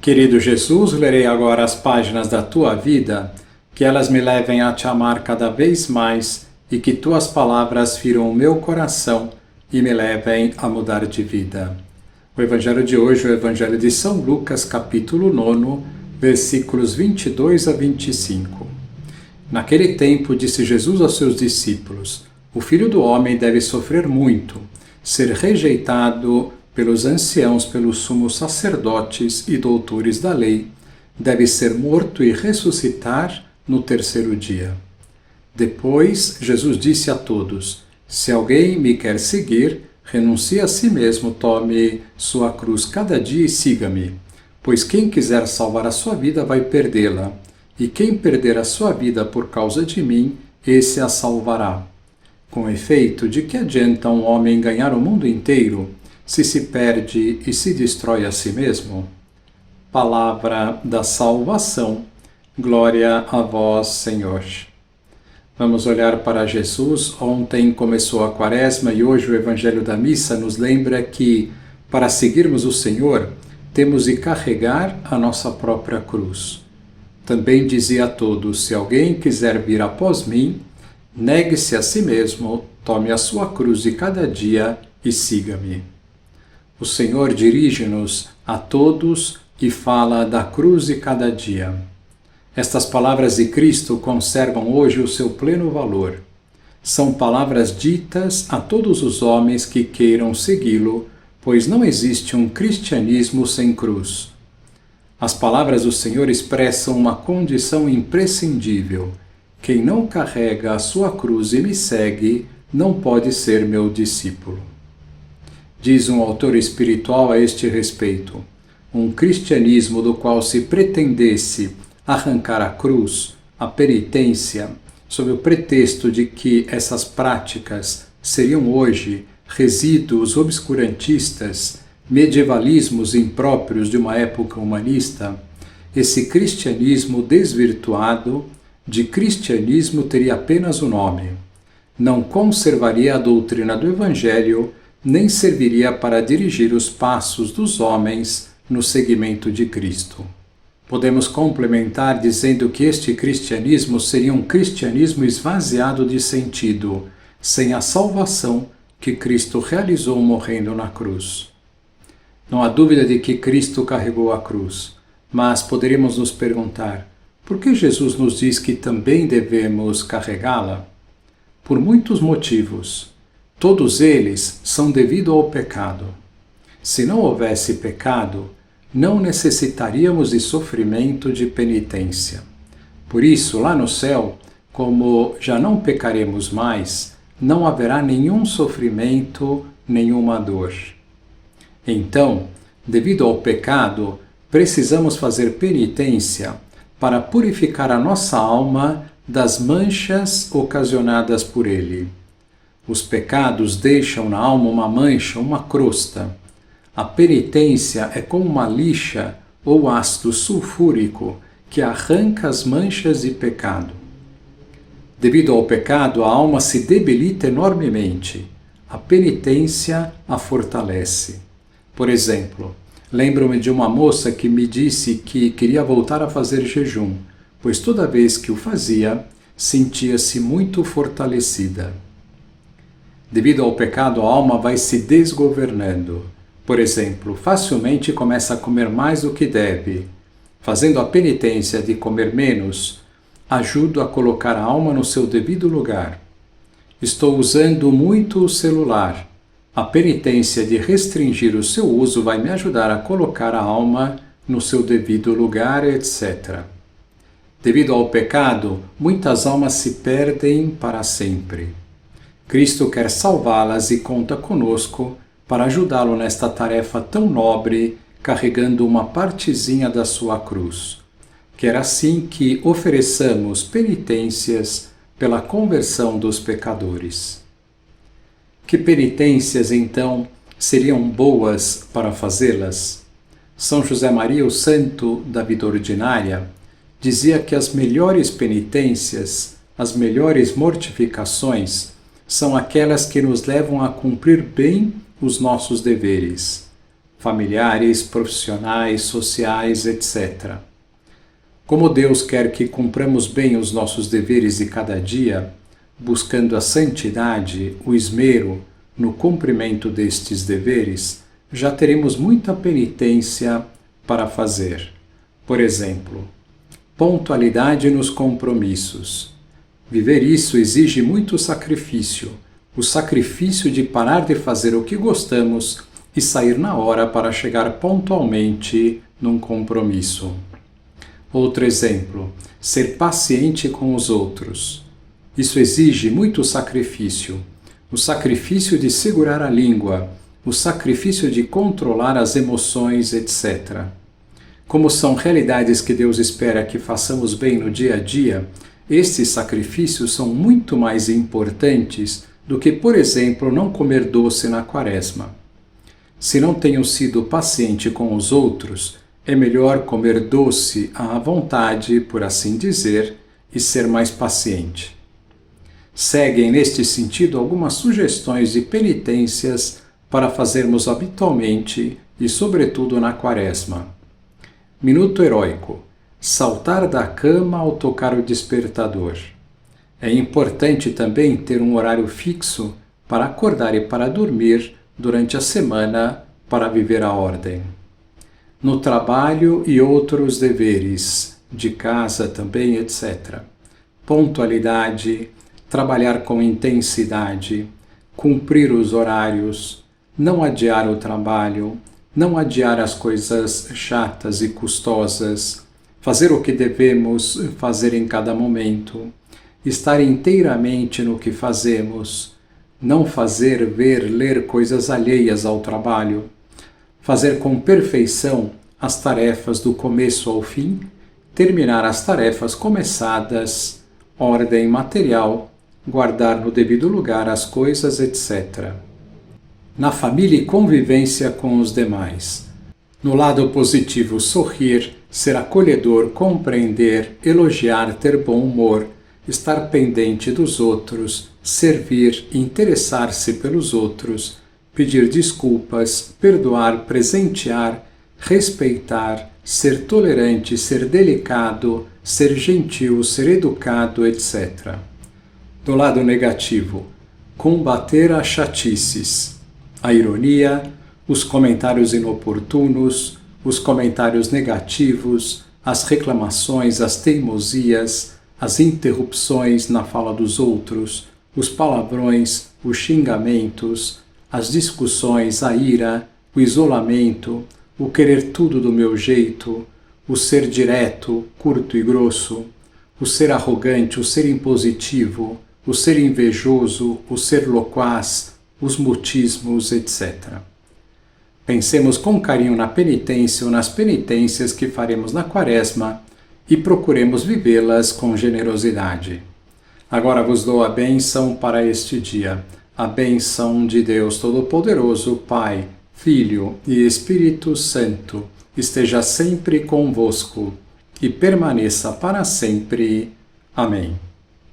Querido Jesus, lerei agora as páginas da tua vida, que elas me levem a te amar cada vez mais e que tuas palavras firam o meu coração e me levem a mudar de vida. O evangelho de hoje é o evangelho de São Lucas, capítulo 9, versículos 22 a 25. Naquele tempo disse Jesus aos seus discípulos: O Filho do Homem deve sofrer muito, ser rejeitado pelos anciãos, pelos sumos sacerdotes e doutores da lei, deve ser morto e ressuscitar no terceiro dia. Depois, Jesus disse a todos: Se alguém me quer seguir, renuncie a si mesmo, tome sua cruz cada dia e siga-me. Pois quem quiser salvar a sua vida vai perdê-la, e quem perder a sua vida por causa de mim, esse a salvará. Com efeito, de que adianta um homem ganhar o mundo inteiro, se se perde e se destrói a si mesmo? Palavra da salvação. Glória a vós, Senhor. Vamos olhar para Jesus. Ontem começou a Quaresma e hoje o Evangelho da Missa nos lembra que, para seguirmos o Senhor, temos de carregar a nossa própria cruz. Também dizia a todos: se alguém quiser vir após mim, negue-se a si mesmo, tome a sua cruz de cada dia e siga-me. O Senhor dirige-nos a todos e fala da cruz de cada dia. Estas palavras de Cristo conservam hoje o seu pleno valor. São palavras ditas a todos os homens que queiram segui-lo, pois não existe um cristianismo sem cruz. As palavras do Senhor expressam uma condição imprescindível. Quem não carrega a sua cruz e me segue, não pode ser meu discípulo. Diz um autor espiritual a este respeito: um cristianismo do qual se pretendesse arrancar a cruz, a penitência, sob o pretexto de que essas práticas seriam hoje resíduos obscurantistas, medievalismos impróprios de uma época humanista, esse cristianismo desvirtuado, de cristianismo teria apenas o nome. Não conservaria a doutrina do Evangelho, nem serviria para dirigir os passos dos homens no seguimento de Cristo. Podemos complementar dizendo que este cristianismo seria um cristianismo esvaziado de sentido, sem a salvação que Cristo realizou morrendo na cruz. Não há dúvida de que Cristo carregou a cruz, mas poderíamos nos perguntar: por que Jesus nos diz que também devemos carregá-la? Por muitos motivos. Todos eles são devido ao pecado. Se não houvesse pecado, não necessitaríamos de sofrimento de penitência. Por isso, lá no céu, como já não pecaremos mais, não haverá nenhum sofrimento, nenhuma dor. Então, devido ao pecado, precisamos fazer penitência para purificar a nossa alma das manchas ocasionadas por ele. Os pecados deixam na alma uma mancha, uma crosta. A penitência é como uma lixa ou ácido sulfúrico que arranca as manchas de pecado. Devido ao pecado, a alma se debilita enormemente. A penitência a fortalece. Por exemplo, lembro-me de uma moça que me disse que queria voltar a fazer jejum, pois toda vez que o fazia, sentia-se muito fortalecida. Devido ao pecado, a alma vai se desgovernando. Por exemplo, facilmente começa a comer mais do que deve. Fazendo a penitência de comer menos, ajudo a colocar a alma no seu devido lugar. Estou usando muito o celular. A penitência de restringir o seu uso vai me ajudar a colocar a alma no seu devido lugar, etc. Devido ao pecado, muitas almas se perdem para sempre. Cristo quer salvá-las e conta conosco para ajudá-lo nesta tarefa tão nobre, carregando uma partezinha da sua cruz. Quer assim que ofereçamos penitências pela conversão dos pecadores. Que penitências, então, seriam boas para fazê-las? São José Maria, o santo da vida ordinária, dizia que as melhores penitências, as melhores mortificações, são aquelas que nos levam a cumprir bem os nossos deveres. familiares, profissionais, sociais, etc. Como Deus quer que cumpramos bem os nossos deveres de cada dia, buscando a santidade, o esmero no cumprimento destes deveres, já teremos muita penitência para fazer. Por exemplo, pontualidade nos compromissos. Viver isso exige muito sacrifício, o sacrifício de parar de fazer o que gostamos e sair na hora para chegar pontualmente num compromisso. Outro exemplo, ser paciente com os outros. Isso exige muito sacrifício. O sacrifício de segurar a língua, o sacrifício de controlar as emoções, etc. Como são realidades que Deus espera que façamos bem no dia a dia, estes sacrifícios são muito mais importantes do que, por exemplo, não comer doce na Quaresma. Se não tenho sido paciente com os outros, é melhor comer doce à vontade, por assim dizer, e ser mais paciente. Seguem neste sentido algumas sugestões de penitências para fazermos habitualmente e, sobretudo, na Quaresma. Minuto heróico. Saltar da cama ao tocar o despertador. É importante também ter um horário fixo para acordar e para dormir durante a semana para viver a ordem. No trabalho e outros deveres, de casa também, etc. Pontualidade, trabalhar com intensidade, cumprir os horários, não adiar o trabalho, não adiar as coisas chatas e custosas, fazer o que devemos fazer em cada momento, estar inteiramente no que fazemos, não fazer, ver, ler coisas alheias ao trabalho, fazer com perfeição as tarefas do começo ao fim, terminar as tarefas começadas, ordem material, guardar no devido lugar as coisas, etc. Na família e convivência com os demais. No lado positivo, sorrir, ser acolhedor, compreender, elogiar, ter bom humor, estar pendente dos outros, servir, interessar-se pelos outros, pedir desculpas, perdoar, presentear, respeitar, ser tolerante, ser delicado, ser gentil, ser educado, etc. Do lado negativo, combater as chatices, a ironia, os comentários inoportunos, os comentários negativos, as reclamações, as teimosias, as interrupções na fala dos outros, os palavrões, os xingamentos, as discussões, a ira, o isolamento, o querer tudo do meu jeito, o ser direto, curto e grosso, o ser arrogante, o ser impositivo, o ser invejoso, o ser loquaz, os mutismos, etc. Pensemos com carinho na penitência ou nas penitências que faremos na Quaresma e procuremos vivê-las com generosidade. Agora vos dou a bênção para este dia. A bênção de Deus Todo-Poderoso, Pai, Filho e Espírito Santo, esteja sempre convosco e permaneça para sempre. Amém.